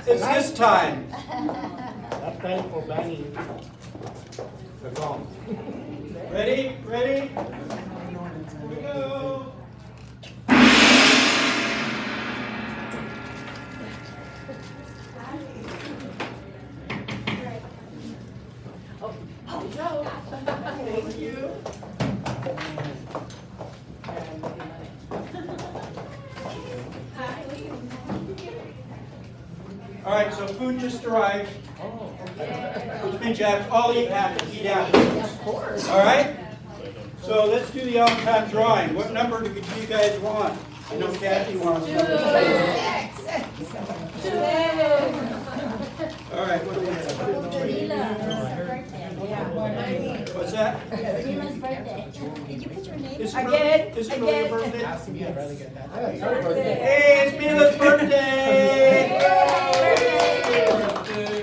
It's this time. That time for banging the gong. Ready? Ready? Here we go. Thank you. All right, so food just arrived. Which means you have to all eat half and eat afterwards. Of course. All right? So let's do the on-time drawing. What number do you guys want? I know Kathy wants number 2. All right, what do we have? What's that? Rima's birthday. Did you put your name? Is it really your birthday? Birthday. Hey, it's Mila's birthday!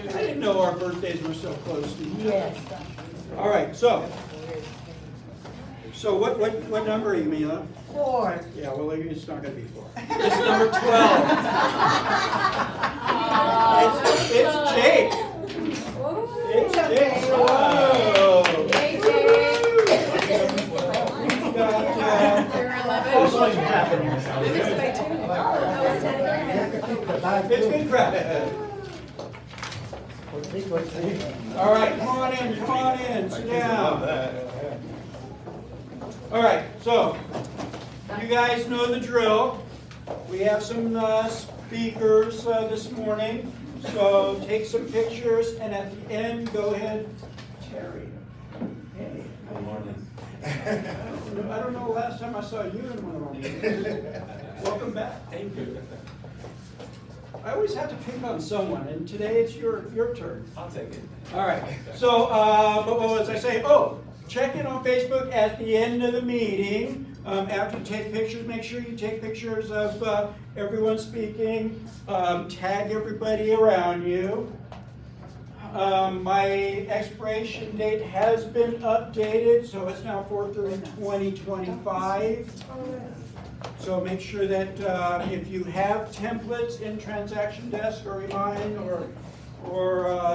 I didn't know our birthdays were so close to each other. Yes. All right, so what number are you, Mila? 4. Yeah, well, it's not going to be 4. It's number 12. It's Jake. It's Jake. Whoa. It's good crap. All right, come on in, sit down. All right, so you guys know the drill. We have some speakers this morning, so take some pictures, and at the end, go ahead, Terry. Hey. Good morning. I don't know the last time I saw you in one of our meetings. Welcome back. Thank you. I always have to pick on someone, and today it's your turn. I'll take it. All right. So, but what was I saying? Oh, check in on Facebook at the end of the meeting. After you take pictures, make sure you take pictures of everyone speaking. Tag everybody around you. My expiration date has been updated, so it's now 4/30/2025. So make sure that if you have templates in Transaction Desk or Remind or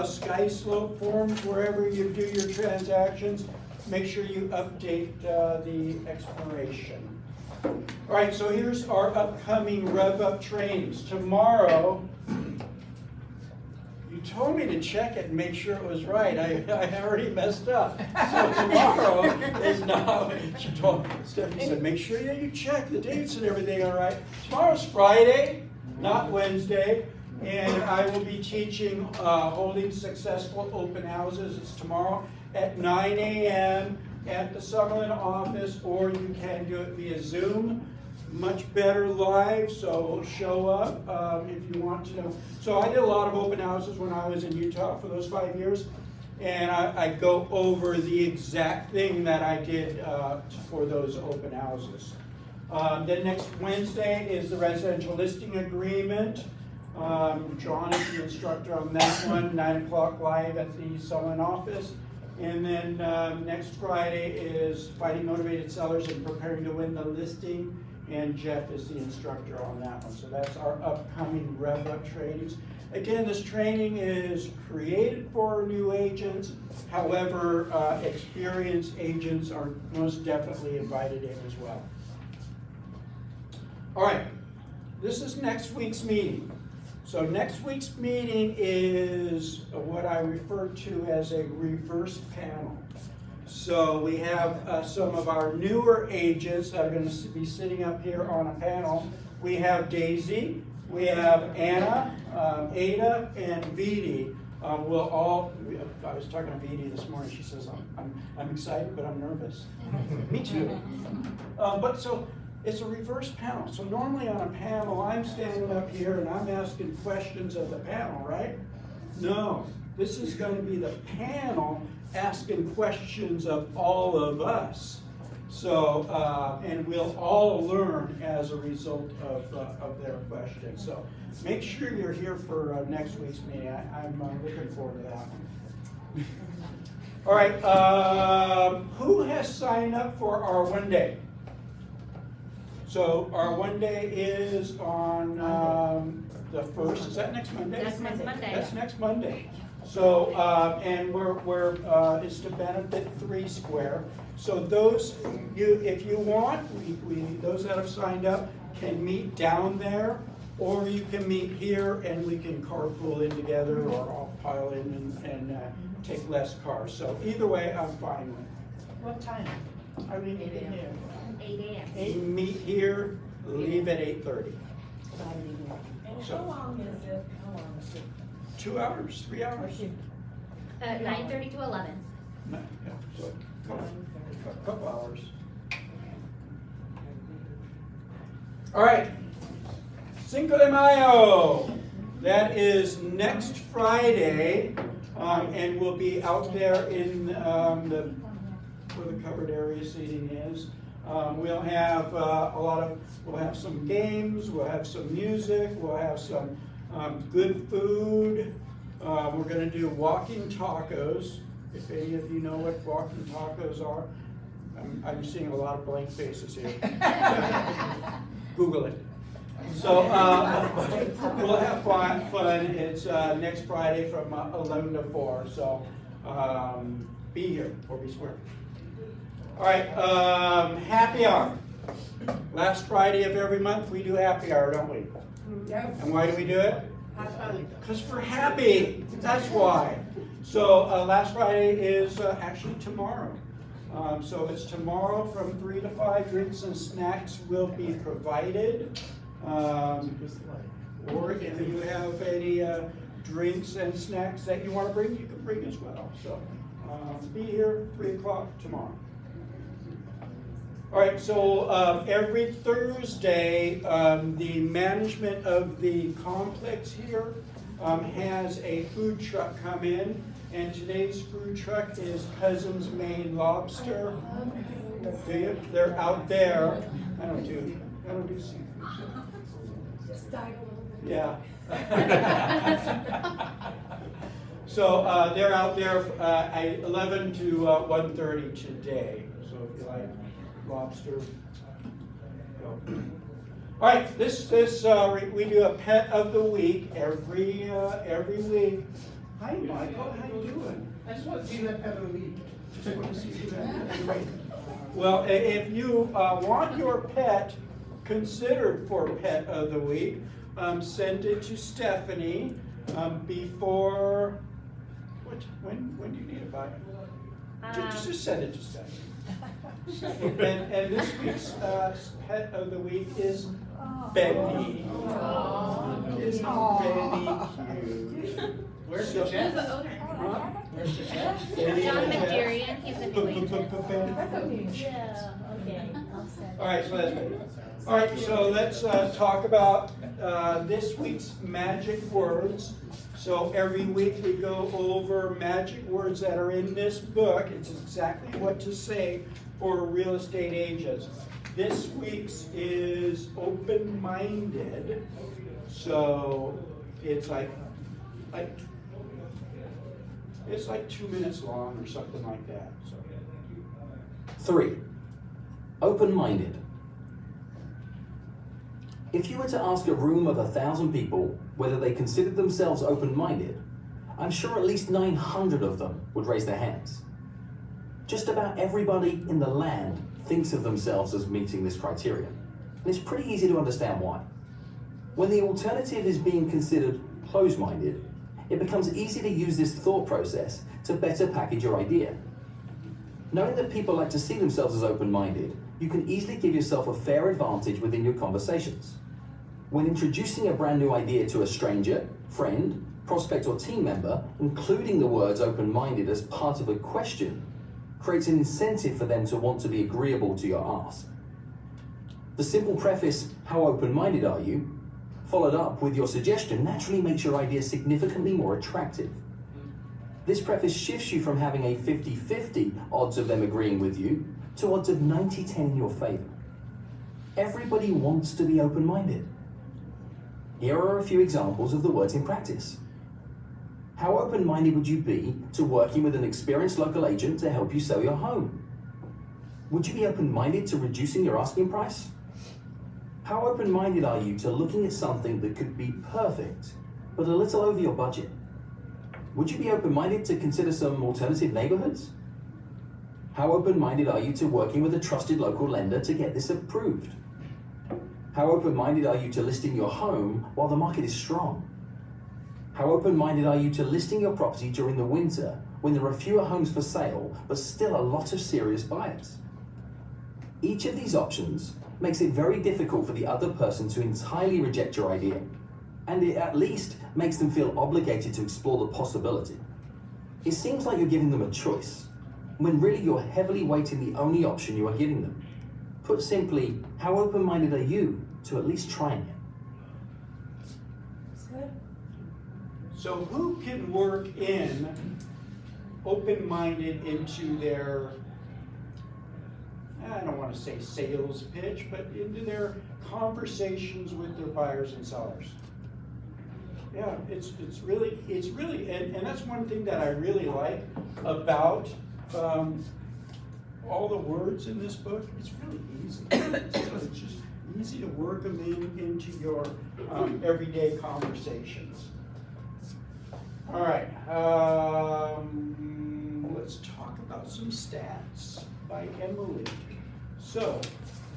SkySlope forms, wherever you do your transactions, make sure you update the expiration. All right, so here's our upcoming Rev-Up trainings. Tomorrow, you told me to check it and make sure it was right. I already messed up. So tomorrow is now, Stephanie said, make sure that you check the dates and everything, all right? Tomorrow's Friday, not Wednesday, and I will be teaching holding successful open houses. It's tomorrow at 9 a.m. at the Summerlin office, or you can do it via Zoom. Much better live, so show up if you want to know. So I did a lot of open houses when I was in Utah for those 5 years, and I go over the exact thing that I did for those open houses. Then next Wednesday is the residential listing agreement. John is the instructor on that one, 9 o'clock live at the Summerlin office. And then next Friday is Fighting Motivated Sellers and Preparing to Win the Listing. And Jeff is the instructor on that one. So that's our upcoming Rev-Up trainings. Again, this training is created for new agents. However, experienced agents are most definitely invited in as well. All right, this is next week's meeting. So next week's meeting is what I refer to as a reverse panel. So we have some of our newer agents that are going to be sitting up here on a panel. We have Daisy, we have Anna, Ada, and Vidi. I was talking to Vidi this morning. She says, I'm excited, but I'm nervous. Me too. But so it's a reverse panel. So normally on a panel, I'm standing up here and I'm asking questions of the panel, right? No, this is going to be the panel asking questions of all of us. So, and we'll all learn as a result of their questions. So make sure you're here for next week's meeting. I'm looking forward to that one. All right, who has signed up for our one day? So our one day is on the 1st, is that next Monday? That's next Monday. That's next Monday. So, and it's to benefit 3 Square. So those, if you want, those that have signed up can meet down there, or you can meet here and we can carpool in together, or I'll pile in and take less cars. So either way, I'm fine with. What time? I mean, 8 a.m. 8 a.m. you meet here, leave at 8:30. And So- how long is it? How long is it? 2 hours, 3 hours? 9:30 to 11. No, yeah, so couple hours. All right, Cinco de Mayo. That is next Friday, and we'll be out there in where the covered area seating is. We'll have we'll have some games, we'll have some music, we'll have some good food. We're gonna do walking tacos, if any of you know what walking tacos are. I'm seeing a lot of blank faces here. Google it. So, we'll have fun. It's next Friday from 11 to 4, so be here or be square. All right, happy hour. Last Friday of every month, we do happy hour, don't we? Yep. And why do we do it? Because we're happy, that's why. So last Friday is actually tomorrow. So it's tomorrow from 3 to 5, drinks and snacks will be provided. Or if you have any drinks and snacks that you want to bring, you can bring as well. So be here 3 o'clock tomorrow. All right, so every Thursday, the management of the complex here has a food truck come in, and today's food truck is Cousin's Maine Lobster. They're out there. I don't do seafood. Yeah. So they're out there at 11 to 1:30 today. So if you like lobster, go. All right, we do a pet of the week every week. Hi, Michael. How you doing? I just want to see that pet of the week. Just want to see that. Well, if you want your pet considered for pet of the week, send it to Stephanie before. When do you need it by? Just send it to Stephanie. And this week's pet of the week is Benny. Isn't Benny cute? Where's the He's jet? the owner. Huh? Where's the jet? John McDarian, he's the new agent. Yeah, okay. I'll send it. All right, so that's good. All right, so let's talk about this week's magic words. So every week we go over magic words that are in this book. It's exactly what to say for real estate agents. This week's is open-minded. So it's like 2 minutes long or something like that. So. 3. Open-minded. If you were to ask a room of 1,000 people whether they considered themselves open-minded, I'm sure at least 900 of them would raise their hands. Just about everybody in the land thinks of themselves as meeting this criterion, and it's pretty easy to understand why. When the alternative is being considered closed-minded, it becomes easy to use this thought process to better package your idea. Knowing that people like to see themselves as open-minded, you can easily give yourself a fair advantage within your conversations. When introducing a brand new idea to a stranger, friend, prospect, or team member, including the words open-minded as part of a question creates an incentive for them to want to be agreeable to your ask. The simple preface, "How open-minded are you?" followed up with your suggestion naturally makes your idea significantly more attractive. This preface shifts you from having a 50-50 odds of them agreeing with you to odds of 90-10 in your favor. Everybody wants to be open-minded. Here are a few examples of the words in practice. How open-minded would you be to working with an experienced local agent to help you sell your home? Would you be open-minded to reducing your asking price? How open-minded are you to looking at something that could be perfect, but a little over your budget? Would you be open-minded to consider some alternative neighborhoods? How open-minded are you to working with a trusted local lender to get this approved? How open-minded are you to listing your home while the market is strong? How open-minded are you to listing your property during the winter when there are fewer homes for sale, but still a lot of serious buyers? Each of these options makes it very difficult for the other person to entirely reject your idea, and it at least makes them feel obligated to explore the possibility. It seems like you're giving them a choice, when really you're heavily weighting the only option you are giving them. Put simply, how open-minded are you to at least trying it? That's good. So who can work in open-minded into their, I don't want to say sales pitch, but into their conversations with their buyers and sellers? Yeah, it's really, and that's one thing that I really like about all the words in this book. It's really easy. It's just easy to work them into your everyday conversations. All right, let's talk about some stats by Emily. So,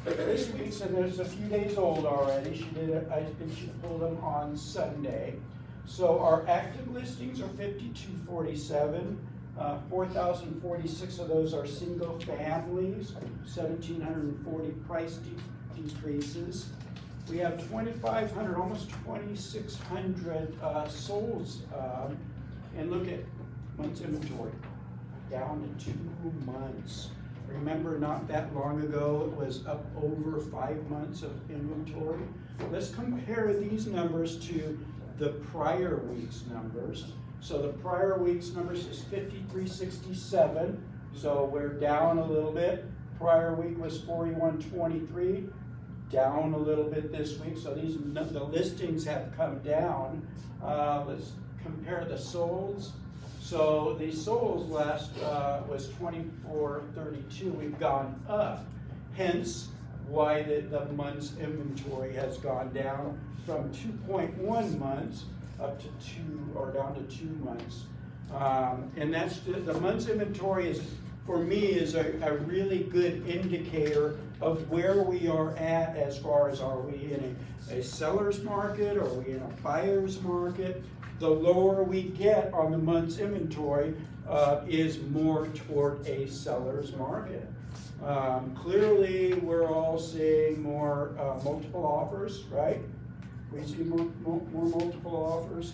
this week's, and there's a few days old already, she did it, I think she pulled them on Sunday. So our active listings are 5,247, 4,046 of those are single families, 1,740 price decreases. We have 2,500, almost 2,600 solds, and look at months inventory, down to 2 months. Remember, not that long ago, it was up over 5 months of inventory. Let's compare these numbers to the prior week's numbers. So the prior week's numbers is 5,367, so we're down a little bit. Prior week was 4,123, down a little bit this week. So the listings have come down. Let's compare the solds. So the solds last was 2,432. We've gone up, hence why the month's inventory has gone down from 2.1 months up to 2, or down to 2 months. And that's the month's inventory is, for me, is a really good indicator of where we are at as far as, are we in a seller's market, or are we in a buyer's market? The lower we get on the month's inventory is more toward a seller's market. Clearly, we're all seeing more multiple offers, right? We see more multiple offers.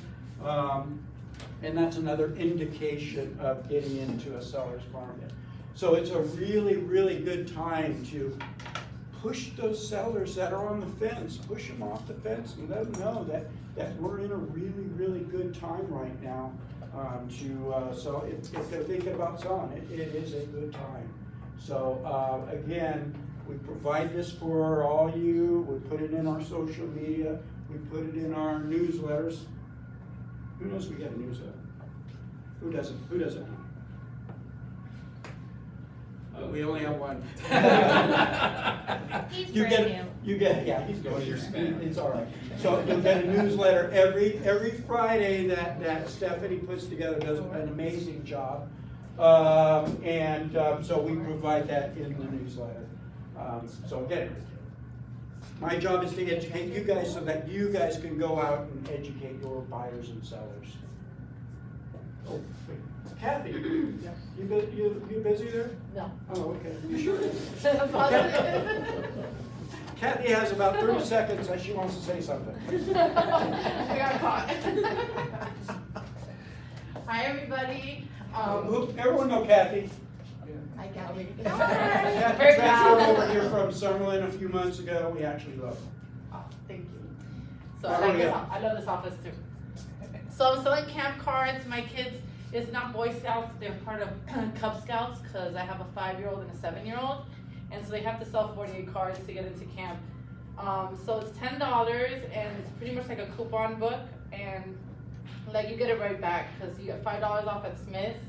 And that's another indication of getting into a seller's market. So it's a really, really good time to push those sellers that are on the fence, push them off the fence and let them know that we're in a really, really good time right now. So if they're thinking about selling, it is a good time. So again, we provide this for all you. We put it in our social media. We put it in our newsletters. Who knows we get a newsletter? Who doesn't? Who doesn't know? We only have one. He's You brand get, new. yeah, he's going. Go to your spam. It's all right. So you'll get a newsletter every Friday that Stephanie puts together, does an amazing job. So we provide that in the newsletter. So again, my job is to educate you guys so that you guys can go out and educate your buyers and sellers. Oh, wait. Kathy, you busy there? No. Oh, okay. You sure? Positive. Kathy has about 30 seconds that she wants to say something. I got caught. Hi, everybody. Everyone know Kathy. Hi, Gabby. Kathy Very transferred proud. over here from Summerlin a few months ago. We actually love her. Oh, thank you. So Oh, I like this. yeah. I love this office too. So I'm selling camp cards. My kids, it's not Boy Scouts. They're part of Cub Scouts because I have a 5-year-old and a 7-year-old, and so they have to sell 48 cards to get into camp. So it's $10, and it's pretty much like a coupon book, and like you get it right back because you get $5 off at Smith's,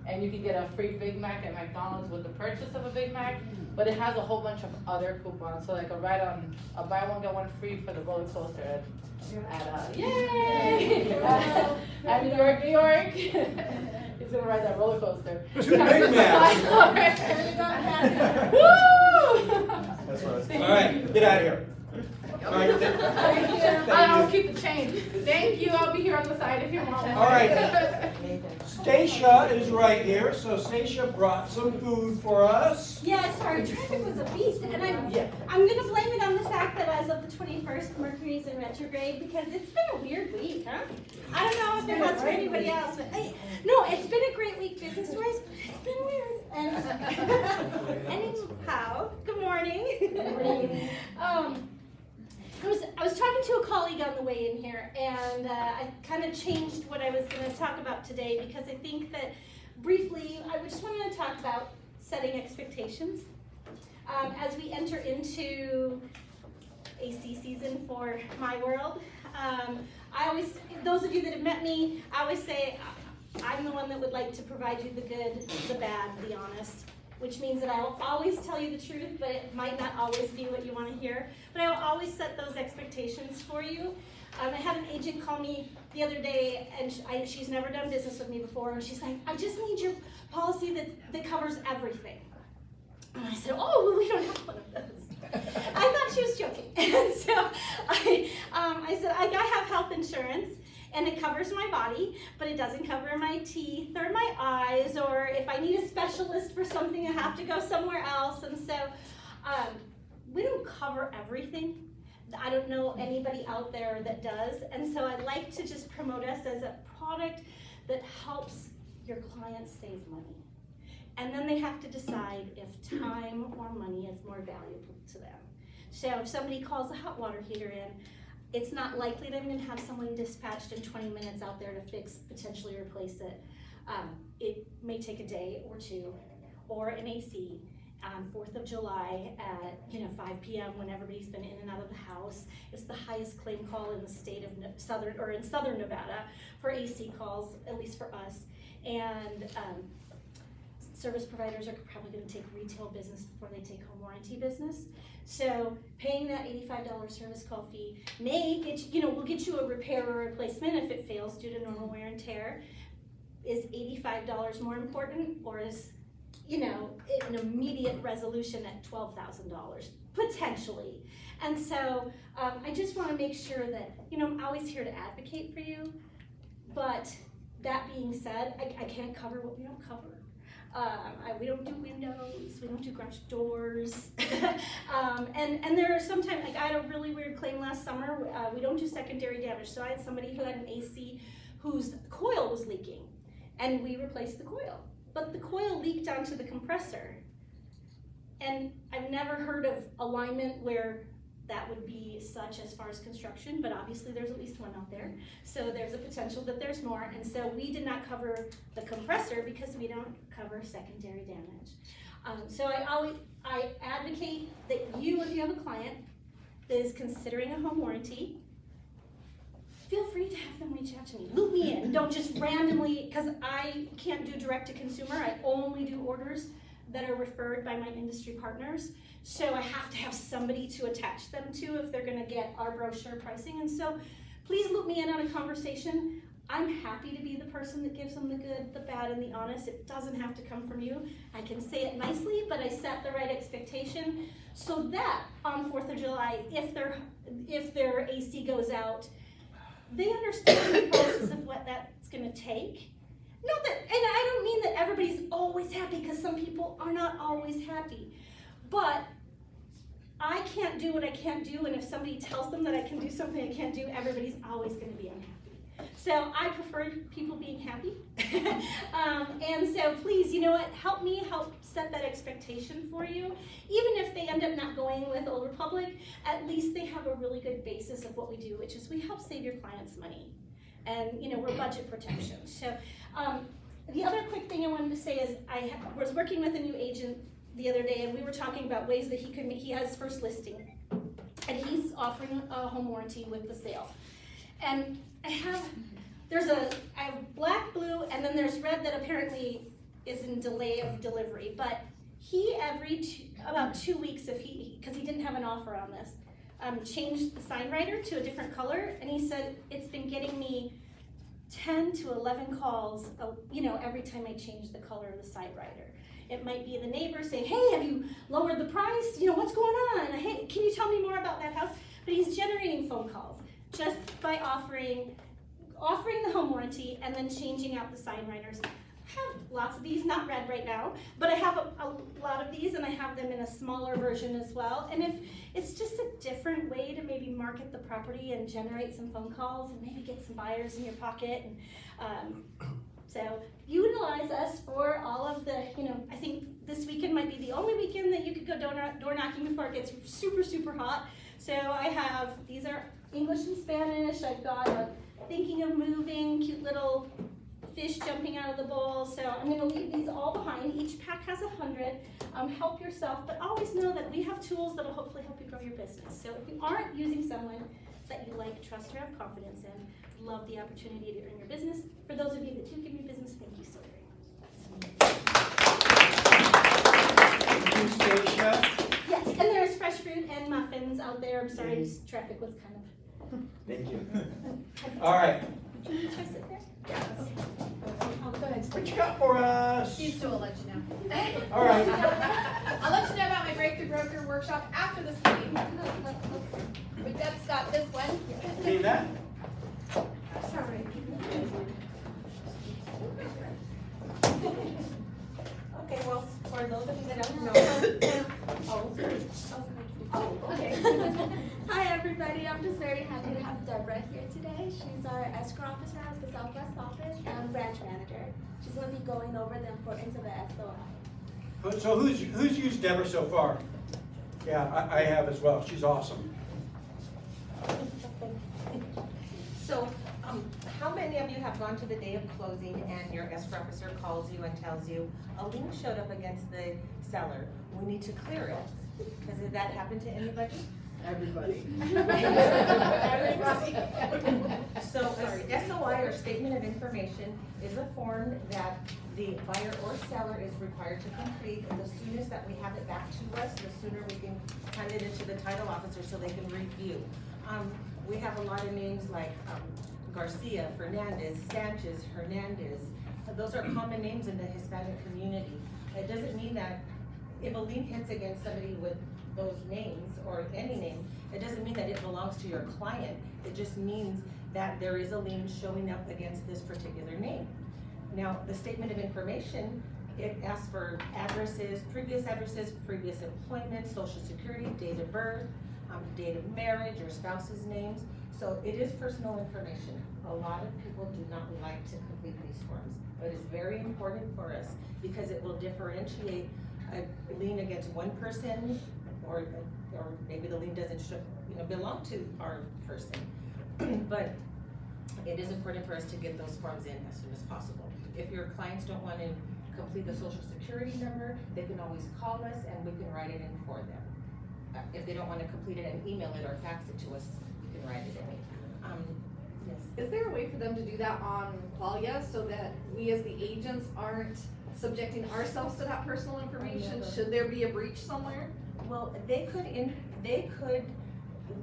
and you can get a free Big Mac at McDonald's with the purchase of a Big Mac, but it has a whole bunch of other coupons, so like a buy one, get one free for the roller coaster at yay! At New York. He's gonna ride that roller coaster. 2 Big Macs. Woo! All right, get out of here. All right, I'll keep the change. Thank you. I'll be here on the side if you want one. All right. Stacia is right here, so Stacia brought some food for us. Yes, our traffic was a beast, and I'm gonna blame it on the fact that as of the 21st, Mercury's in retrograde because it's been a weird week, huh? I don't know if it has for anybody else, but no, it's been a great week business-wise, but it's been weird. And anyhow, good morning. Good morning. I was talking to a colleague on the way in here, and I kind of changed what I was going to talk about today because I think that briefly I just wanted to talk about setting expectations as we enter into AC season for my world. Those of you that have met me, I always say I'm the one that would like to provide you the good, the bad, the honest. Which means that I will always tell you the truth, but it might not always be what you want to hear. But I will always set those expectations for you. I had an agent call me the other day, and she's never done business with me before, and she's like, I just need your policy that covers everything. And I said, oh, well, we don't have one of those. I thought she was joking. And so I said, I have health insurance. And it covers my body, but it doesn't cover my teeth or my eyes, or if I need a specialist for something, I have to go somewhere else. And so we don't cover everything. I don't know anybody out there that does. And so I'd like to just promote us as a product that helps your clients save money. And then they have to decide if time or money is more valuable to them. So if somebody calls a hot water heater in, it's not likely that I'm going to have someone dispatched in 20 minutes out there to fix, potentially replace it. It may take a day or two, or an AC on 4th of July at 5 p.m. when everybody's been in and out of the house. It's the highest claim call in the state of southern Nevada for AC calls, at least for us. And service providers are probably going to take retail business before they take home warranty business. So paying that $85 service call fee may get will get you a repair or replacement if it fails due to normal wear and tear. Is $85 more important, or is an immediate resolution at $12,000 potentially? And so I just want to make sure that I'm always here to advocate for you. But that being said, I can't cover what we don't cover. We don't do windows, we don't do garage doors. And there are sometimes, like I had a really weird claim last summer, we don't do secondary damage. So I had somebody who had an AC whose coil was leaking, and we replaced the coil. But the coil leaked onto the compressor. And I've never heard of alignment where that would be such as far as construction, but obviously there's at least one out there. So there's a potential that there's more. And so we did not cover the compressor because we don't cover secondary damage. So I advocate that if you have a client that is considering a home warranty, feel free to have them reach out to me. Loop me in. Don't just randomly, because I can't do direct to consumer. I only do orders that are referred by my industry partners. So I have to have somebody to attach them to if they're gonna get our brochure pricing. And so please loop me in on a conversation. I'm happy to be the person that gives them the good, the bad, and the honest. It doesn't have to come from you. I can say it nicely, but I set the right expectation so that on 4th of July, if their AC goes out, they understand the process of what that's gonna take. Not that, and I don't mean that everybody's always happy, because some people are not always happy. But I can't do what I can't do, and if somebody tells them that I can do something I can't do, everybody's always going to be unhappy. So I prefer people being happy. And so please, help me help set that expectation for you. Even if they end up not going with Old Republic, at least they have a really good basis of what we do, which is we help save your clients money. And we're budget protection. So the other quick thing I wanted to say is I was working with a new agent the other day, and we were talking about ways that he has his first listing, and he's offering a home warranty with the sale. And I have black, blue, and then there's red that apparently is in delay of delivery, but he about 2 weeks, because he didn't have an offer on this, changed the sign writer to a different color, and he said it's been getting me 10 to 11 calls, every time I change the color of the sign writer. It might be the neighbor saying, hey, have you lowered the price? What's going on? Hey, can you tell me more about that house? But he's generating phone calls just by offering the home warranty and then changing out the sign writers. I have lots of these, not red right now, but I have a lot of these, and I have them in a smaller version as well. And if it's just a different way to maybe market the property and generate some phone calls and maybe get some buyers in your pocket. And so utilize us for all of the, I think this weekend might be the only weekend that you could go door knocking before it gets super, super hot. So I have, these are English and Spanish. I've got a thinking of moving, cute little fish jumping out of the bowl. So I'm going to leave these all behind. Each pack has 100. Help yourself, but always know that we have tools that will hopefully help you grow your business. So if you aren't using someone that you like, trust, or have confidence in, love the opportunity to earn your business. For those of you that do give me business, thank you so very much. Thank you, Stacia. Yes, and there's fresh fruit and muffins out there. I'm sorry, just traffic was kind of. Thank you. All right. Should I sit there? Oh, go ahead. What you got for us? These two will let you know. All right. I'll let you know about my Breakthrough Broker workshop after this meeting. But Deb's got this one. See that? Sorry. Okay, well, for those of you that don't know, Okay. hi everybody, I'm just very happy to have Deborah here today. She's our escrow officer at the Southwest office and branch manager. She's going to be going over the importance of the SOI. So who's used Deborah so far? Yeah, I have as well. She's awesome. So, how many of you have gone to the day of closing and your escrow officer calls you and tells you, a lien showed up against the seller, we need to clear it? Has that happened to anybody? Everybody. Everybody. So a SOI, or Statement of Information, is a form that the buyer or seller is required to complete, and the soonest that we have it back to us, the sooner we can hand it into the title officer so they can review. We have a lot of names like Garcia, Fernandez, Sanchez, Hernandez. Those are common names in the Hispanic community. It doesn't mean that if a lien hits against somebody with those names, or any name, it doesn't mean that it belongs to your client. It just means that there is a lien showing up against this particular name. Now, the Statement of Information, it asks for addresses, previous employment, social security, date of birth, date of marriage, or spouse's names. So it is personal information. A lot of people do not like to complete these forms, but it's very important for us because it will differentiate a lien against one person, or maybe the lien doesn't belong to our person. But it is important for us to get those forms in as soon as possible. If your clients don't want to complete the social security number, they can always call us and we can write it in for them. If they don't want to complete it and email it or fax it to us, we can write it in. Yes. Is there a way for them to do that on Qualia so that we as the agents aren't subjecting ourselves to that personal information? Should there be a breach somewhere? Well,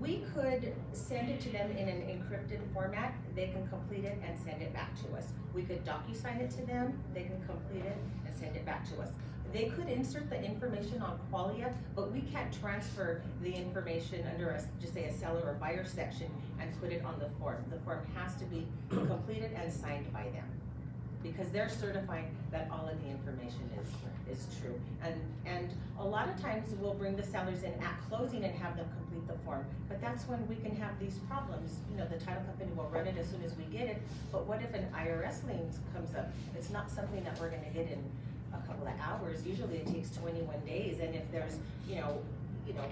we could send it to them in an encrypted format. They can complete it and send it back to us. We could DocuSign it to them. They can complete it and send it back to us. They could insert the information on Qualia, but we can't transfer the information under just say a seller or buyer section and put it on the form. The form has to be completed and signed by them, because they're certifying that all of the information is true. And a lot of times we'll bring the sellers in at closing and have them complete the form, but that's when we can have these problems. The title company will run it as soon as we get it, but what if an IRS lien comes up? It's not something that we're gonna get in a couple of hours. Usually it takes 21 days, and if there's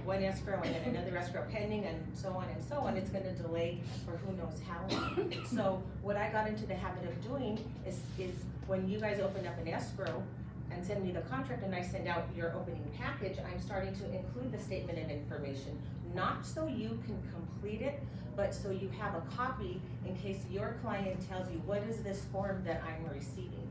one escrow and then another escrow pending and so on, it's gonna delay for who knows how long. So what I got into the habit of doing is when you guys open up an escrow and send me the contract and I send out your opening package, I'm starting to include the Statement of Information, not so you can complete it, but so you have a copy in case your client tells you, what is this form that I'm receiving?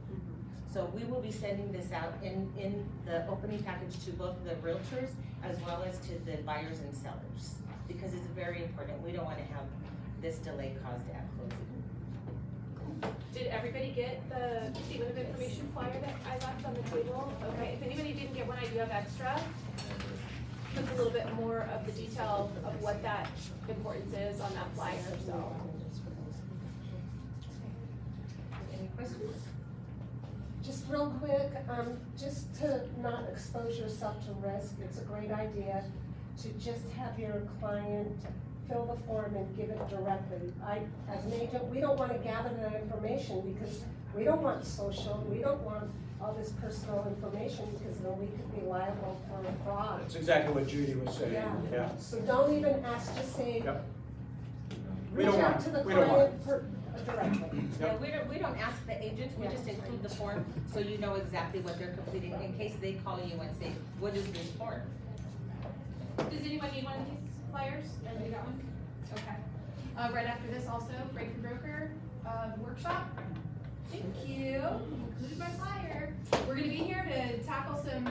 So we will be sending this out in the opening package to both the realtors as well as to the buyers and sellers, because it's very important. We don't want to have this delay caused at closing. Did everybody get the statement of information flyer that I left on the table? Okay, if anybody didn't get one, I do have extra. Puts a little bit more of the detail of what that importance is on that flyer, so. Any questions? Just real quick, just to not expose yourself to risk, it's a great idea to just have your client fill the form and give it directly. As an agent, we don't want to gather that information because we don't want social, we don't want all this personal information because then we could be liable for fraud. That's exactly what Judy was saying, yeah. So don't even ask, just say, Yep. We reach don't out want- to the we don't want client directly. Yeah, we don't ask the agents, we just include the form so you know exactly what they're completing in case they call you and say, what is this form? Does anyone need one of these flyers? Everybody got one? Okay. Right after this also, Breakthrough Broker, workshop. Thank you. Included my flyer. We're gonna be here to tackle some,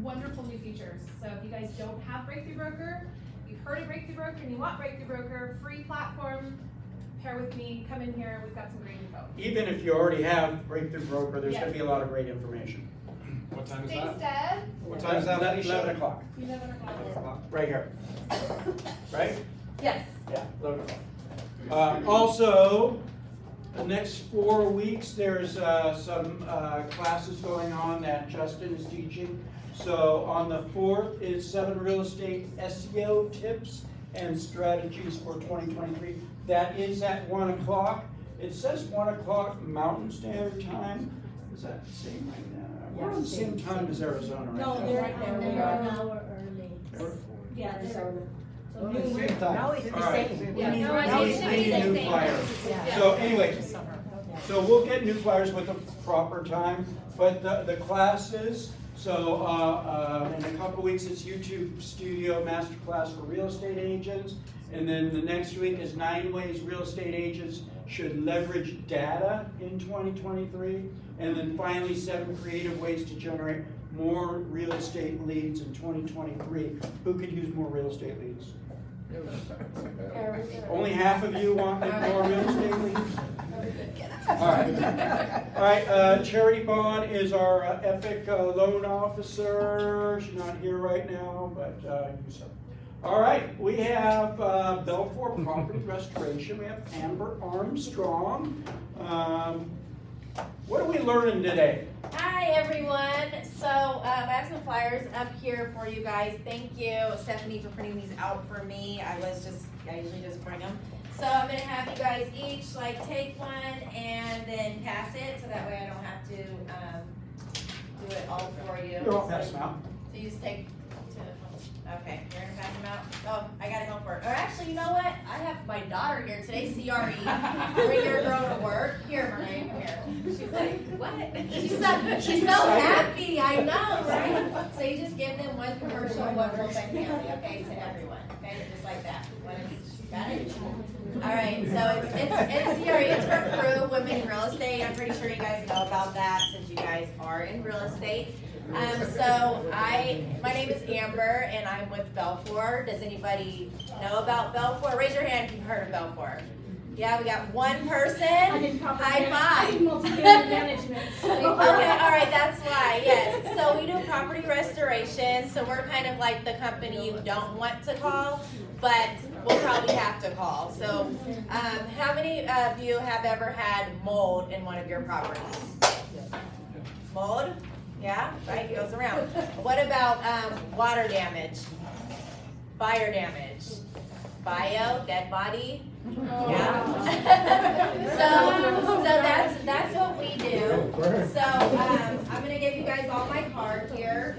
wonderful new features. So if you guys don't have Breakthrough Broker, you've heard of Breakthrough Broker and you want Breakthrough Broker, free platform, pair with me, come in here, we've got some great info. Even if you already have Breakthrough Broker, there's gonna be a lot of great information. What time is Thanks, that? Deb. What time is that, Felicia? 11 o'clock, 11 o'clock. right here. Right? Yes. Yeah, 11 o'clock. Also, the next 4 weeks, there's some classes going on that Justin is teaching. So on the 4th is 7 real estate SEO tips and strategies for 2023. That is at 1 o'clock. It says 1 o'clock Mountain Standard Time. Is that the same right now? We're on the same time as Arizona right now. No, they're an hour early. Yeah, Arizona. We're on the same time. No, is it the All right. same? We Yeah, need- no, I now think we it should be need the new same. flyers. Yeah. So anyway, so we'll get new flyers with the proper time, but the classes, so in a couple weeks, it's YouTube Studio Masterclass for real estate agents. And then the next week is 9 ways real estate agents should leverage data in 2023. And then finally, 7 creative ways to generate more real estate leads in 2023. Who could use more real estate leads? Only half of you want more real estate leads? All right, Charity Bond is our Epic loan officer. She's not here right now, but you said. All right, we have Belfor Property Restoration. We have Amber Armstrong. What are we learning today? Hi everyone. So I have some flyers up here for you guys. Thank you, Stephanie, for printing these out for me. I usually just bring them. So I'm gonna have you guys each take one and then pass it, so that way I don't have to do it all for you. You're all pass them out. So you just take 2. Okay, you're gonna pass them out. Oh, I gotta help her. Or actually, you know what? I have my daughter here today, CRE. Bring your girl to work. Here, Marie, come here. She's like, what? She's so happy. I know, right? So you just give them one commercial, one multifamily, okay, to everyone. Okay, just like that. One of each. Got it? All right. So it's CRE. It's for crew, women in real estate. I'm pretty sure you guys know about that since you guys are in real estate. My name is Amber and I'm with Belfor. Does anybody know about Belfor? Raise your hand if you've heard of Belfor. Yeah, we got one person. High five. Multifamily management. Okay, all right, that's why, yes. So we do property restoration, so we're kind of like the company you don't want to call, but we'll probably have to call. So how many of you have ever had mold in one of your properties? Mold? Yeah, right, it goes around. What about water damage? Fire damage? Bio, dead body? Yeah. so that's what we do. So I'm gonna give you guys all my card here.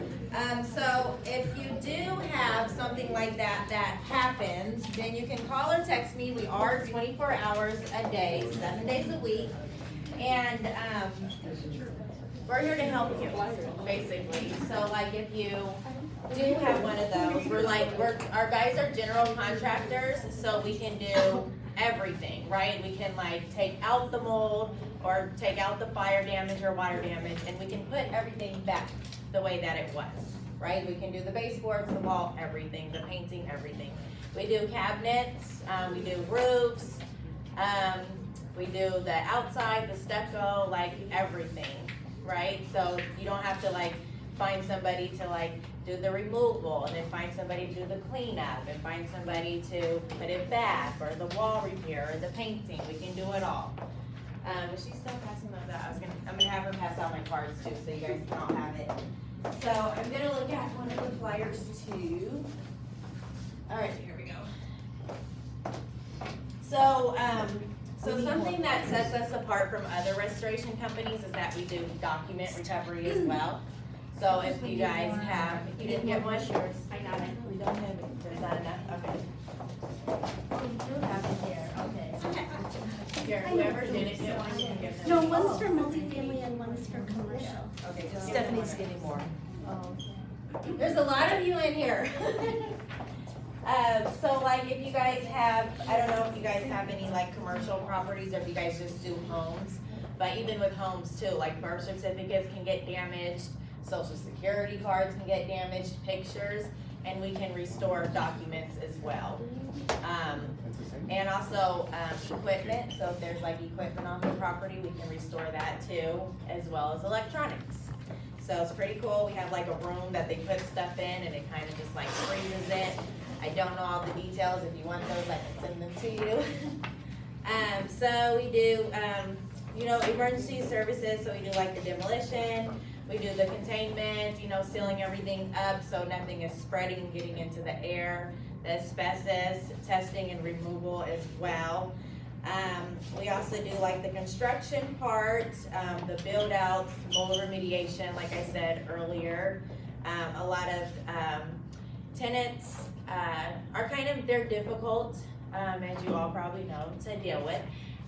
So if you do have something like that happens, then you can call or text me. We are 24 hours a day, 7 days a week, and we're here to help you, basically. So if you do have one of those, our guys are general contractors, so we can do everything, right? We can like take out the mold or take out the fire damage or water damage, and we can put everything back the way that it was, right? We can do the baseboards, the wall, everything, the painting, everything. We do cabinets, we do roofs, we do the outside, the stucco, like everything, right? So you don't have to like find somebody to like do the removal, and then find somebody to do the cleanup, and find somebody to put it back, or the wall repair, or the painting. We can do it all. Is she still passing those out? I'm gonna have her pass out my cards too, so you guys can all have it. So I'm gonna look at one of the flyers too. All right, here we go. So, so something that sets us apart from other restoration companies is that we do document recovery as well. So if you guys have, if you didn't get one, I got it. We don't have it. There's not enough, okay. Oh, you do have it here, okay. Here, whoever didn't get one, you can give them. No, one's for multifamily and one's for commercial. Okay, just give them Stephanie's one. getting more. There's a lot of you in here. So like if you guys have, I don't know if you guys have any like commercial properties or if you guys just do homes, but even with homes too, like birth certificates can get damaged, social security cards can get damaged, pictures, and we can restore documents as well. And also equipment, so if there's like equipment on the property, we can restore that too, as well as electronics. So it's pretty cool. We have like a room that they put stuff in and it kind of just like freezes it. I don't know all the details. If you want those, I can send them to you. So we do, you know, emergency services. So we do like the demolition. We do the containment, you know, sealing everything up so nothing is spreading and getting into the air. The asbestos testing and removal as well. We also do like the construction part, the build outs, mold remediation, like I said earlier. A lot of tenants are kind of, they're difficult, as you all probably know, to deal with.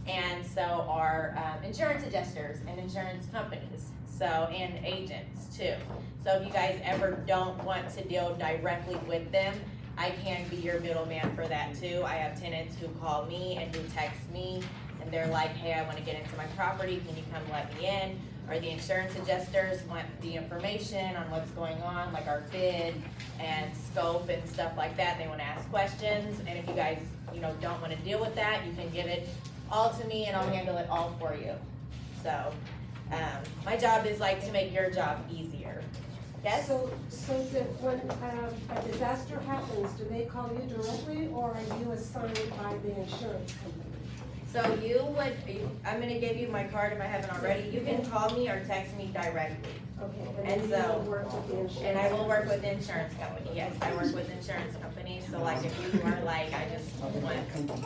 And so are insurance adjusters and insurance companies, so, and agents too. So if you guys ever don't want to deal directly with them, I can be your middleman for that too. I have tenants who call me and who text me and they're like, hey, I want to get into my property, can you come let me in? Or the insurance adjusters want the information on what's going on, like our bid and scope and stuff like that. They want to ask questions, and if you guys, you know, don't want to deal with that, you can give it all to me and I'll handle it all for you. So my job is like to make your job easier. Yes? So that when a disaster happens, do they call you directly or are you assigned by the insurance company? So you would, I'm gonna give you my card if I haven't already. You can call me or text me directly. Okay, And then so- you will work with the insurance. And I will work with the insurance company, yes, I work with insurance companies, so like if you are like, I just want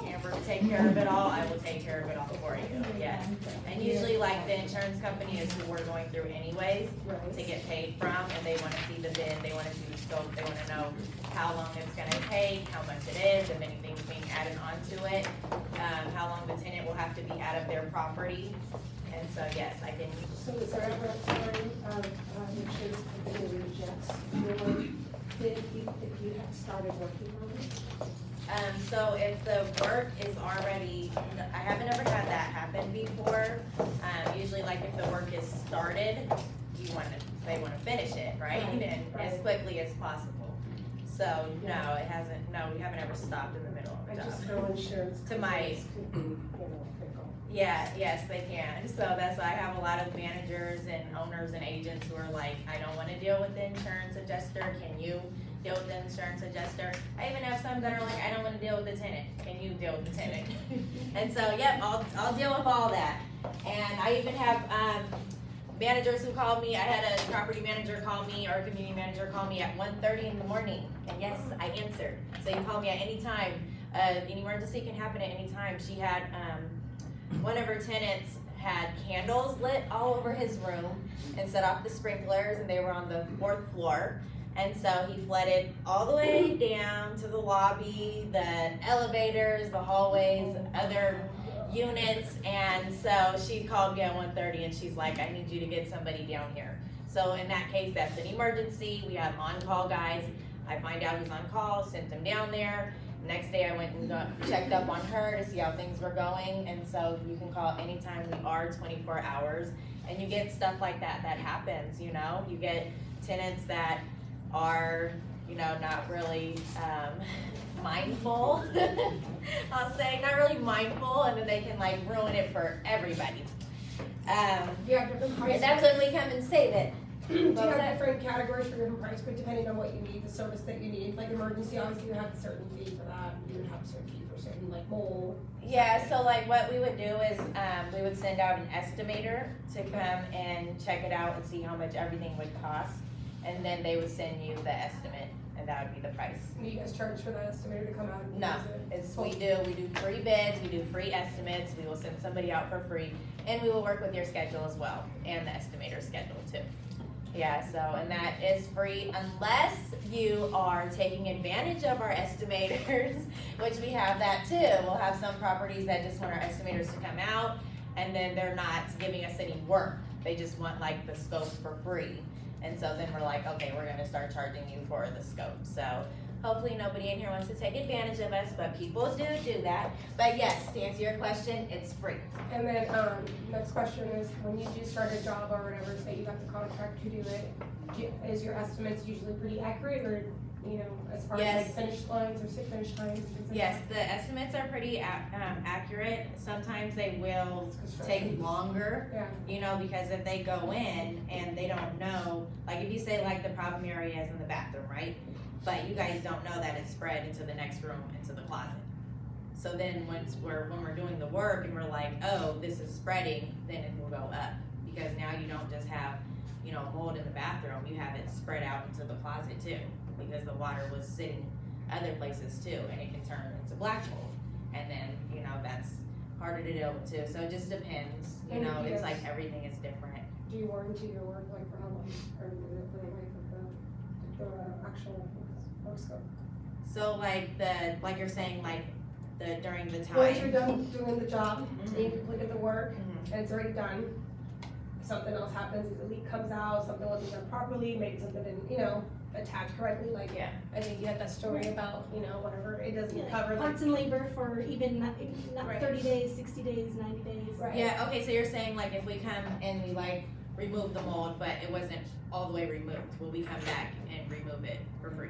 Amber to take care of it all, I will take care of it all for you, yes. And usually like the insurance company is who we're going through anyways to get paid from, and they wanna see the bid, they wanna see the scope, they wanna know how long it's gonna take, how much it is, if anything's being added onto it, how long the tenant will have to be out of their property. And so, yes, I can. So is there ever a time the insurance company rejects your bid if you have started working on it? So if the work is already, I haven't ever had that happen before. Usually like if the work is started, they wanna finish it, right? And as quickly as possible. So, no, it hasn't, no, we haven't ever stopped in the middle of a I job. just know insurance To my- companies could be, fickle. Yeah, yes, they can. So that's why I have a lot of managers and owners and agents who are like, I don't wanna deal with the insurance adjuster, can you deal with the insurance adjuster? I even have some that are like, I don't wanna deal with the tenant, can you deal with the tenant? And so, yep, I'll deal with all that. And I even have, managers who call me. I had a property manager call me or a community manager call me at 1:30 in the morning, and yes, I answered. So you can call me at any time. An emergency can happen at any time. She had, one of her tenants had candles lit all over his room and set off the sprinklers, and they were on the 4th floor. And so he flooded all the way down to the lobby, the elevators, the hallways, other units, and so she called me at 1:30 and she's like, I need you to get somebody down here. So in that case, that's an emergency. We have on-call guys. I find out who's on call, sent them down there, and Next day I went and checked up on her to see how things were going, and so you can call anytime. We are 24 hours, and you get stuff like that happens, you know? You get tenants that are, you know, not really mindful, I'll say, not really mindful, and then they can like ruin it for everybody. You have different price. And that's when we come and save it. Do you have different categories for different price, but depending on what you need, the service that you need, like emergency, obviously you have a certain fee for that, you would have a certain fee for certain, like mold. Yeah, so like what we would do is, we would send out an estimator to come and check it out and see how much everything would cost. And then they would send you the estimate, and that would be the price. Do you guys charge for the estimator to come out and No, use it? we do free bids, we do free estimates, we will send somebody out for free, and we will work with your schedule as well, and the estimator's schedule too. Yeah, so, and that is free unless you are taking advantage of our estimators, which we have that too. We'll have some properties that just want our estimators to come out, and then they're not giving us any work. They just want like the scope for free. And so then we're like, okay, we're gonna start charging you for the scope. So hopefully nobody in here wants to take advantage of us, but people do that. But yes, to answer your question, it's free. And then, next question is, when you do start a job or whatever, say you got the contract to do it, is your estimates usually pretty accurate, or, you know, as far as like finish lines or finish times? Things like Yes, the estimates are pretty accurate. Sometimes they will take longer, Yeah. you know, because if they go in and they don't know, like if you say like the problem area is in the bathroom, right? But you guys don't know that it's spread into the next room, into the closet. So then when we're doing the work and we're like, oh, this is spreading, then it will go up. Because now you don't just have, you know, mold in the bathroom, you have it spread out into the closet too. Because the water was sitting other places too, and it can turn into black mold. And then, you know, that's harder to deal with too. So it just depends, you know, it's like everything is different. Do you warranty your work, like for how long, or for the life of the actual work scope? So like you're saying, like during the time. Once you're done doing the job, and you completed the work, and it's already done, something else happens, a leak comes out, something wasn't done properly, maybe something didn't, you know, attach correctly, like, Yeah. I think you had that story about, you know, whatever, it doesn't cover, like. Parts and labor for even not Right. 30 days, 60 days, 90 days. Right. Yeah, okay, so you're saying like if we come and we like remove the mold, but it wasn't all the way removed, will we come back and remove it for free?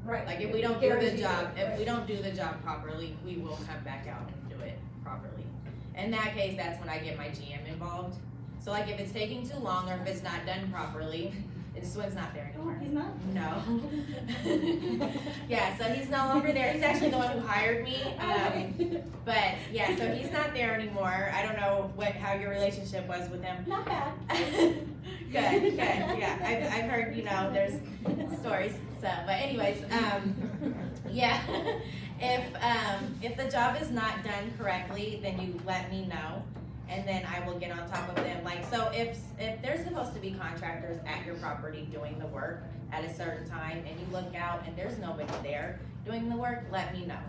Right. Like if we don't do the Guaranteed, job, if right. we don't do the job properly, we will come back out and do it properly. In that case, that's when I get my GM involved. So like if it's taking too long or if it's not done properly, this one's not there Oh, anymore. he's not? No. Yeah, so he's no longer there. He's actually the one who hired me. But yeah, so he's not there anymore. I don't know how your relationship was with him. Not bad. Good. Yeah, I've heard, you know, there's stories. So, but anyways, yeah. If the job is not done correctly, then you let me know. And then I will get on top of them. Like, so if there's supposed to be contractors at your property doing the work at a certain time and you look out and there's nobody there doing the work, let me know.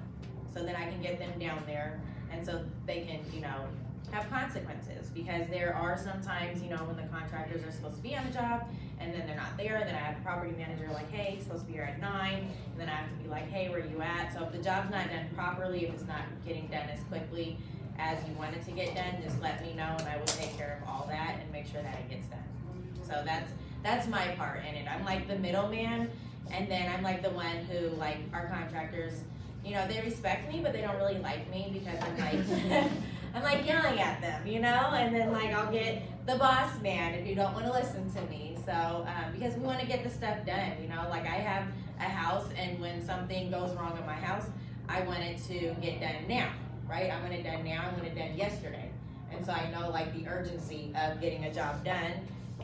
So then I can get them down there and so they can, you know, have consequences. Because there are sometimes, you know, when the contractors are supposed to be on a job and then they're not there, then I have the property manager like, hey, he's supposed to be here at 9. And then I have to be like, hey, where are you at? So if the job's not done properly, if it's not getting done as quickly as you want it to get done, just let me know and I will take care of all that and make sure that it gets done. So that's my part in it. I'm like the middleman, and then I'm like the one who, like, our contractors, you know, they respect me, but they don't really like me because I'm like, I'm like yelling at them, you know, and then like I'll get the boss man if you don't want to listen to me. So because we want to get the stuff done, you know, like I have a house, and when something goes wrong in my house, I want it to get done now. Right? I want it done now, I want it done yesterday. And so I know like the urgency of getting a job done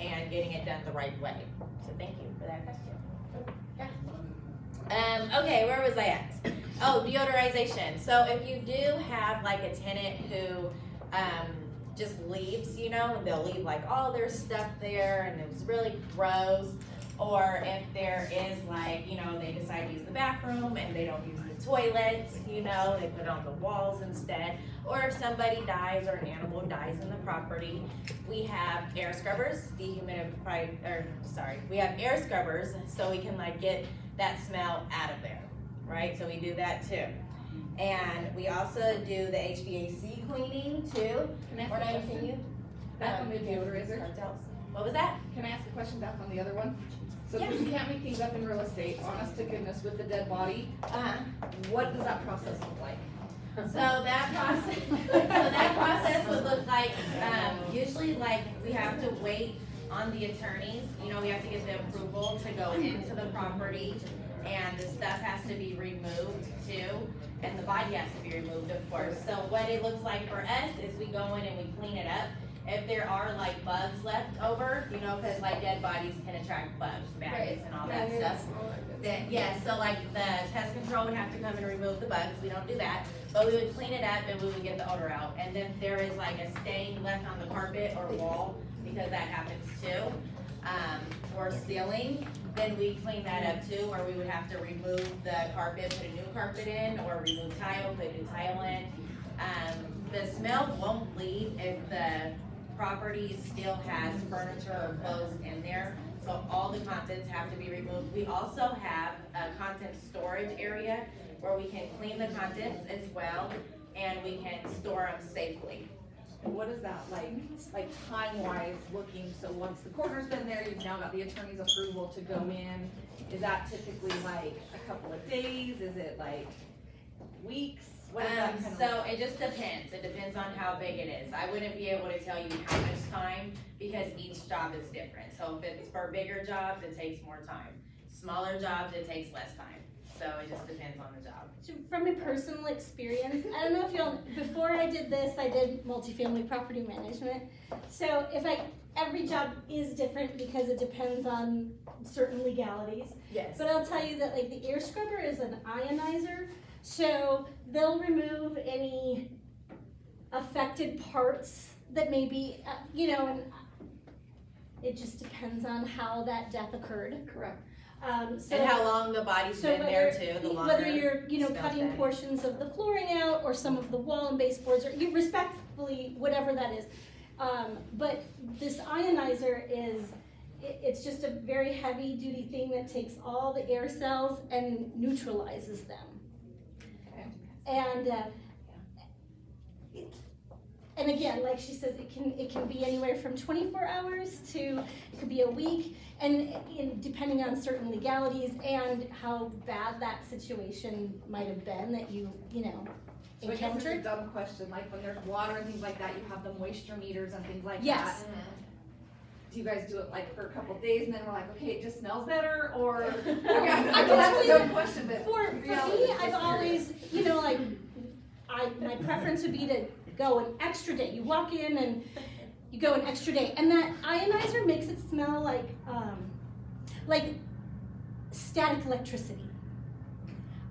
and getting it done the right way. So thank you for that question. Yeah. Okay, where was I at? Oh, deodorization. So if you do have like a tenant who just leaves, you know, and they'll leave like all their stuff there and it was really gross, or if there is like, you know, they decide to use the bathroom and they don't use the toilet, you know, they put it on the walls instead, or if somebody dies or an animal dies in the property, we have air scrubbers, we have air scrubbers so we can like get that smell out of there. right? So we do that too. And we also do the HVAC cleaning too. Can I ask Or a not question? continue? Back on the deodorizer. What was that? Can I ask a question back on the other one? So Yes. you can't make things up in real estate, honest to goodness, with the dead body. What does that process look like? So that process would look like, usually like we have to wait on the attorneys, you know, we have to get the approval to go into the property, and the stuff has to be removed too, and the body has to be removed, of course. So what it looks like for us is we go in and we clean it up. If there are like bugs left over, you know, cause like dead bodies can attract bugs, maggots and all that stuff. Then, yeah, so like the pest control would have to come and remove the bugs, we don't do that. But we would clean it up and we would get the odor out. And then if there is like a stain left on the carpet or wall, because that happens too, or ceiling, then we clean that up too, or we would have to remove the carpet, put a new carpet in, or remove tile, put a new tile in. The smell won't leave if the property still has furniture or clothes in there, so all the contents have to be removed. We also have a content storage area where we can clean the contents as well, and we can store them safely. And what is that like time-wise looking? So once the coroner's been there, you've now got the attorney's approval to go in. Is that typically like a couple of days? Is it like weeks? What is that kind of So it just depends. It depends on how big it is. I wouldn't be able to tell you how much time because each job is different. So if it's for bigger jobs, it takes more time. Smaller jobs, it takes less time. So it just depends on the job. So from a personal experience, I don't know if y'all, before I did this, I did multifamily property management. So every job is different because it depends on certain legalities. Yes. But I'll tell you that like the air scrubber is an ionizer, so they'll remove any affected parts that may be, and it just depends on how that death occurred. correct? So, And how long the body's been there too, the longer. whether you're, smells cutting bad. portions of the flooring out or some of the wall and baseboards, or you respectfully, whatever that is. But this ionizer it's just a very heavy duty thing that takes all the air cells and neutralizes them. And again, like she says, it can be anywhere from 24 hours to, it could be a week, and depending on certain legalities and how bad that situation might have been that you So I guess it's a encountered. dumb question, like when there's water and things like that, you have the moisture meters and things like Yes. that. Do you guys do it like for a couple of days and then we're like, okay, it just smells better, or? I I know can that's tell a you dumb question, but. For reality me, is I've just always, my preference would be to go an extra day. You walk in and you go an extra day, and that ionizer makes it smell like static electricity.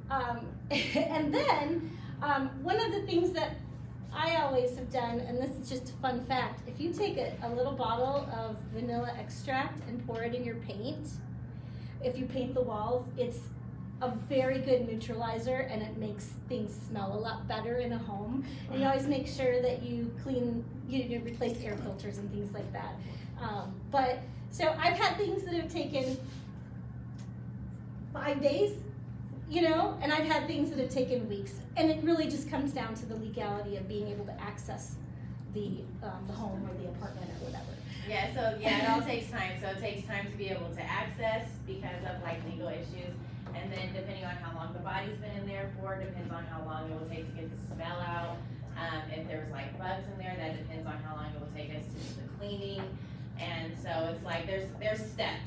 And then one of the things that I always have done, and this is just a fun fact, if you take a little bottle of vanilla extract and pour it in your paint, if you paint the walls, it's a very good neutralizer, and it makes things smell a lot better in a home. And you always make sure that you clean, you replace air filters and things like that. So I've had things that have taken 5 days, and I've had things that have taken weeks. And it really just comes down to the legality of being able to access the home or the apartment or whatever. Yeah, so it all takes time. So it takes time to be able to access because of like legal issues. And then depending on how long the body's been in there for, depends on how long it will take to get the smell out. If there's like bugs in there, that depends on how long it will take us to do the cleaning. And so it's like there's steps,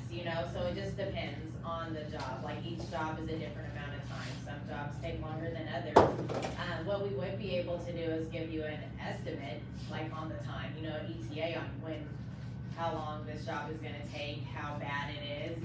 so it just depends on the job. Like each job is a different amount of time. Some jobs take longer than others. What we would be able to do is give you an estimate, like on the time, ETA on how long this job is gonna take, how bad it is,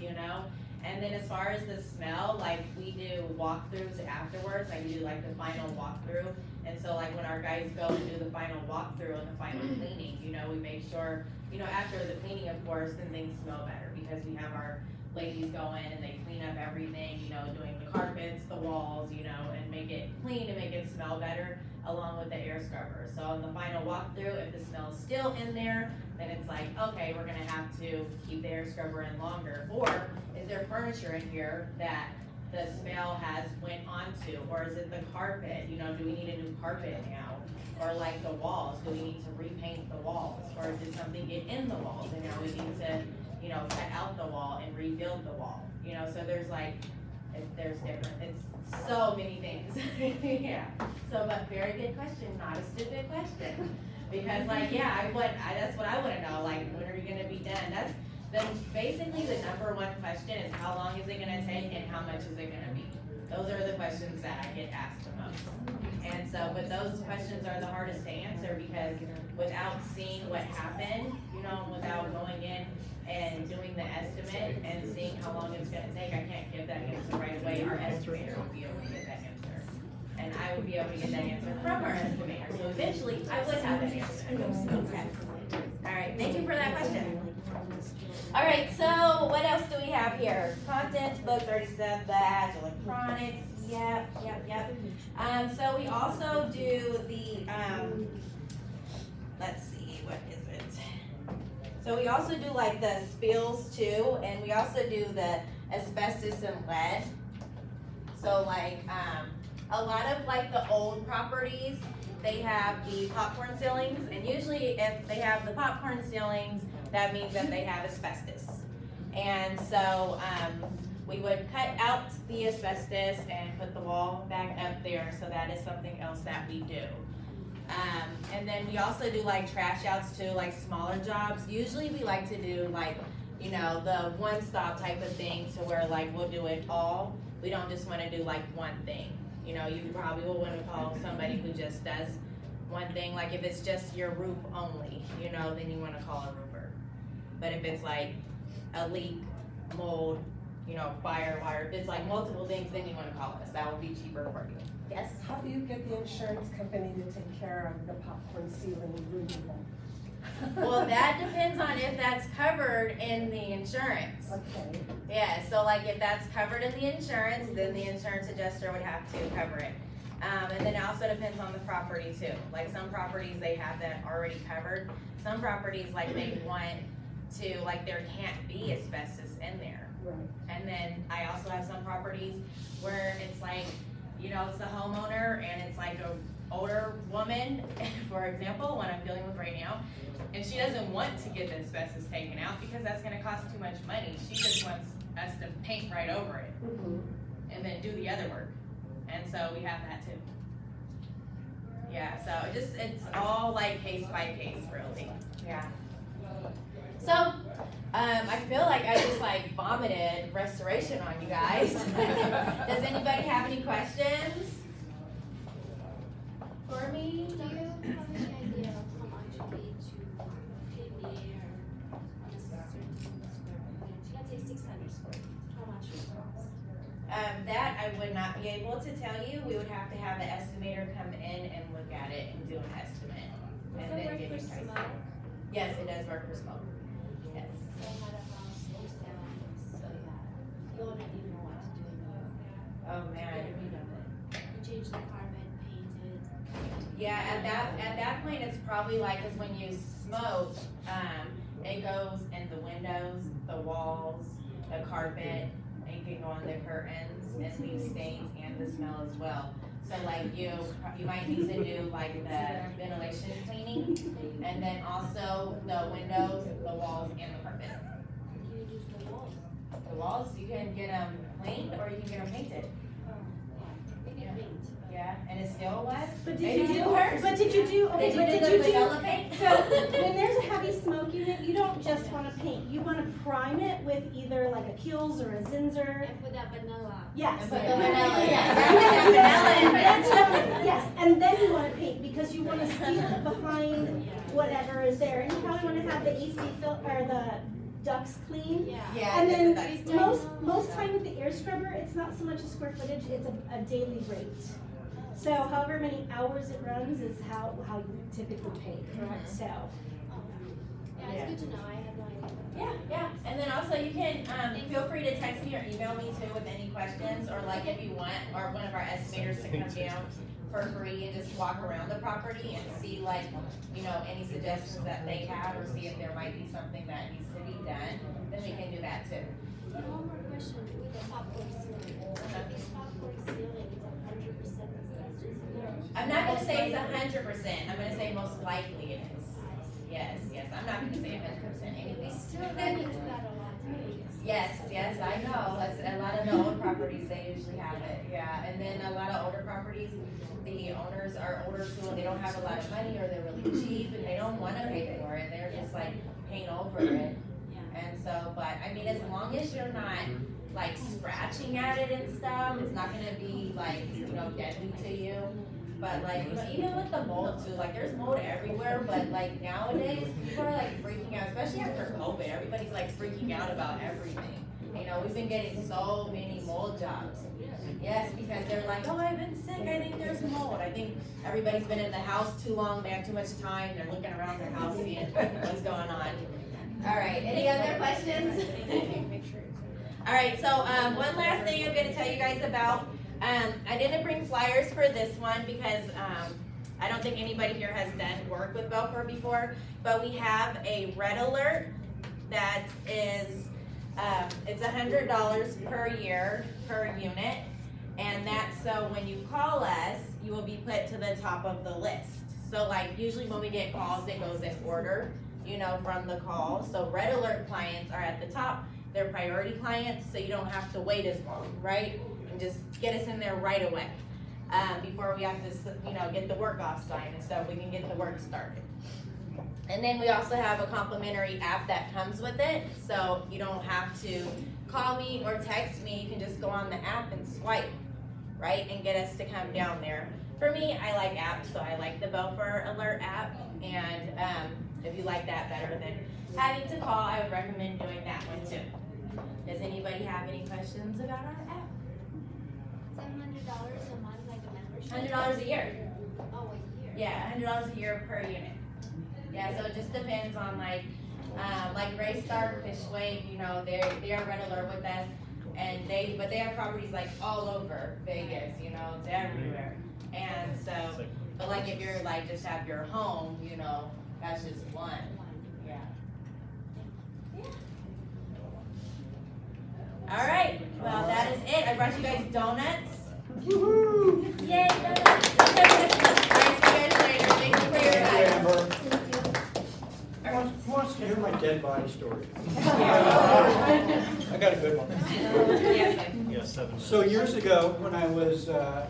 And then as far as the smell, like we do walkthroughs afterwards, like we do like the final walkthrough. And so like when our guys go and do the final walkthrough and the final cleaning, we make sure, after the cleaning, of course, then things smell better because we have our ladies go in and they clean up everything, doing the carpets, the walls, and make it clean and make it smell better along with the air scrubber. So on the final walkthrough, if the smell's still in there, then it's like, okay, we're gonna have to keep the air scrubber in longer. Or is there furniture in here that the smell has went onto, or is it the carpet, you know, do we need a new carpet now? Or like the walls, do we need to repaint the walls, or did something get in the walls and now we need to, you know, cut out the wall and rebuild the wall, you know, so there's like, there's different, it's so many things, yeah. So, but very good question, not a stupid question, because like, yeah, that's what I wanna know, like, when are you gonna be done? Then basically the number one question is how long is it gonna take and how much is it gonna be? Those are the questions that I get asked the most. And so, but those questions are the hardest to answer because without seeing what happened, you know, without going in and doing the estimate and seeing how long it's gonna take, I can't give that answer right away. Our estimator will be able to get that answer. And I would be able to get that answer from our estimator. So eventually, I would have that answer. Okay. All right, thank you for that question. All right, so what else do we have here? Contents, books, already said that. Electronics, yep. So we also do the, let's see, what is it? So we also do like the spills too, and we also do the asbestos and lead. So like, a lot of like the old properties, they have the popcorn ceilings, and usually if they have the popcorn ceilings, that means that they have asbestos. And so we would cut out the asbestos and put the wall back up there, so that is something else that we do. And then we also do like trash outs too, like smaller jobs. Usually we like to do like, you know, the one-stop type of thing to where like we'll do it all. We don't just wanna do like one thing. You know, you probably will wanna call somebody who just does one thing. Like if it's just your roof only, you know, then you wanna call a roofer. But if it's like a leak, mold, you know, fire, wire, if it's like multiple things, then you wanna call us. That will be cheaper for you. Yes? How do you get the insurance company to take care of the popcorn ceiling removal? Well, that depends on if that's covered in the insurance. Okay. Yeah, so like if that's covered in the insurance, then the insurance adjuster would have to cover it. And then it also depends on the property too. Like some properties, they have that already covered. Some properties, like they want to, like there can't be asbestos in there. Right. And then I also have some properties where it's like, you know, it's the homeowner and it's like a older woman, for example, one I'm dealing with right now, and she doesn't want to get the asbestos taken out because that's gonna cost too much money. She just wants us to paint right over it and then do the other work. And so we have that too. Yeah, so it's all like case by case really. Yeah. So, I feel like I just like vomited restoration on you guys. Does anybody have any questions for me? Do you have any idea of how much you need to pay me or on a certain square footage? Let's say 600 square feet. How much it costs? That I would not be able to tell you. We would have to have an estimator come in and look at it and do an estimate. Does And it then work give for you price. smoke? Yes, it does work for smoke. Yes. So I had a house for sale, so yeah, you already know what to do. Oh Get man. rid of it. You change the carpet, paint it. Yeah, at that point, it's probably like, cause when you smoke, it goes in the windows, the walls, the carpet, and you can go on the curtains and leave stains and the smell as well. So like you might need to do like the ventilation cleaning, and then also the windows, the walls, and the carpet. Can you do the walls? The walls, you can get them cleaned or you can get them painted. Maybe paint. Yeah, and it still was. But Maybe did you do, hers. but did you do, okay, Did but you do did the you do, vanilla paint? so when there's a heavy smoke unit, you don't just wanna paint, you wanna prime it with either like a Kiehl's or a Zinsser. And put that vanilla. Yes. And put the vanilla, Yeah. yeah, wrap that vanilla in That's there. what- Yes, and then you wanna paint, because you wanna seal it behind whatever is there, and you probably wanna have the AC or the ducts clean. Yeah. Yeah, And get the then ducts. most time with the air scrubber, it's not so much a square footage, it's a daily rate. So however many hours it runs is how you typically pay, correct? So, Yeah, it's good to know, I have no idea. Yeah. And then also you can, feel free to text me or email me too with any questions, or like if you want, or one of our estimators to come down for free and just walk around the property and see like, you know, any suggestions that they have or see if there might be something that needs to be done, then we can do that too. One more question with the popcorn ceiling. This popcorn ceiling is 100% asbestos. I'm not gonna say it's 100%, I'm gonna say most likely it is. Yes, I'm not gonna say 100% anything. Still run into that a lot. Yes, I know, that's, a lot of the old properties, they usually have it, yeah, and then a lot of older properties, the owners are older too, and they don't have a lot of money, or they're really cheap, and they don't wanna pay for it, they're just like paying over it. And so, but, I mean, as long as you're not, like, scratching at it and stuff, it's not gonna be, like, you know, deadly to you. But, like, you know, even with the mold, too, like, there's mold everywhere, but, like, nowadays, people are, like, freaking out, especially after COVID, everybody's, like, freaking out about everything. You know, we've been getting so many mold jobs. Yes, because they're like, oh, I've been sick, I think there's mold. I think everybody's been in the house too long, they have too much time, they're looking around their house, seeing what's going on. All right, any other questions? All right, so one last thing I'm gonna tell you guys about. I didn't bring flyers for this one because I don't think anybody here has done work with Belfor before, but we have a red alert that is, it's $100 per year per unit, and that's so when you call us, you will be put to the top of the list. So like usually when we get calls, it goes in order, you know, from the call. So red alert clients are at the top. They're priority clients, so you don't have to wait as long, right? And just get us in there right away before we have to, you know, get the work off sign and stuff. We can get the work started. And then we also have a complimentary app that comes with it, so you don't have to call me or text me. You can just go on the app and swipe, right, and get us to come down there. For me, I like apps, so I like the Belfor Alert app, and if you like that better than having to call, I would recommend doing that one too. Does anybody have any questions about our app? $700 a month, like a membership? $100 a year. Oh, a year. Yeah, $100 a year per unit. Yeah, so it just depends on like Gray Stark, Fishway, you know, they are red alert with us, and but they have properties like all over Vegas, you know, it's everywhere. And so, but like if you're like just have your home, you know, that's just one. Yeah. All right, well that is it. I brought you guys donuts. Woohoo! Yay, donuts! All right, see you guys later. Thank you for your time. Who wants to hear my dead body story? I got a good one. Yes, 7. So years ago, when I was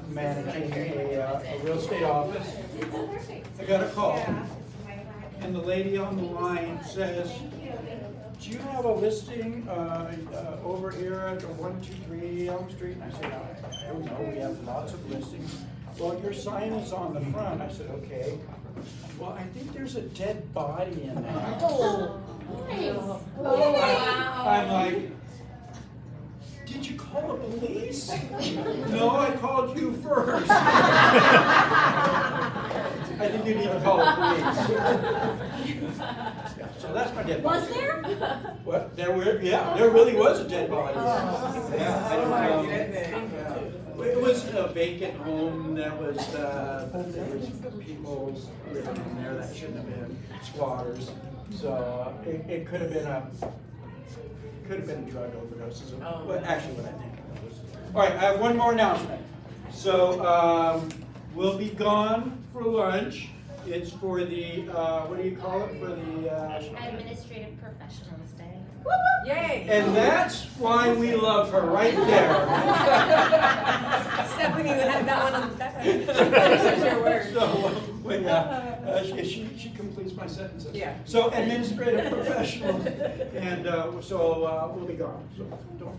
managing a real estate office, I got a call, and the lady on the line says, do you have a listing over here at 123 Elm Street? And I said, I don't know, we have lots of listings. Well, your sign is on the front. I said, okay. Well, I think there's a dead body in there. Oh, nice. I'm like, did you call the police? No, I called you first. I think you need to call the police. Yeah, so that's my dead body. Was there? What? There really was a dead body. Yeah, I don't know. It was a vacant home that was, there was people living in there that shouldn't have been squatters. So it could have been a drug overdose. But actually what I think it was. All right, I have one more announcement. So we'll be gone for lunch. It's for the, what do you call it? For the Administrative Professionals Day. Yay! and that's why we love her right there. Stephanie had that one on the back. Those are your words. So when she completes my sentences. Yeah. So administrative professionals, and so we'll be gone. So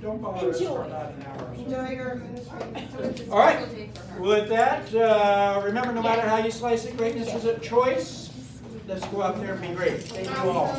don't bother us for about an hour. Or so. Enjoy your administration. All right. With that, remember, no matter how you slice it, greatness is a choice. Let's go out there and be great. Thank you all.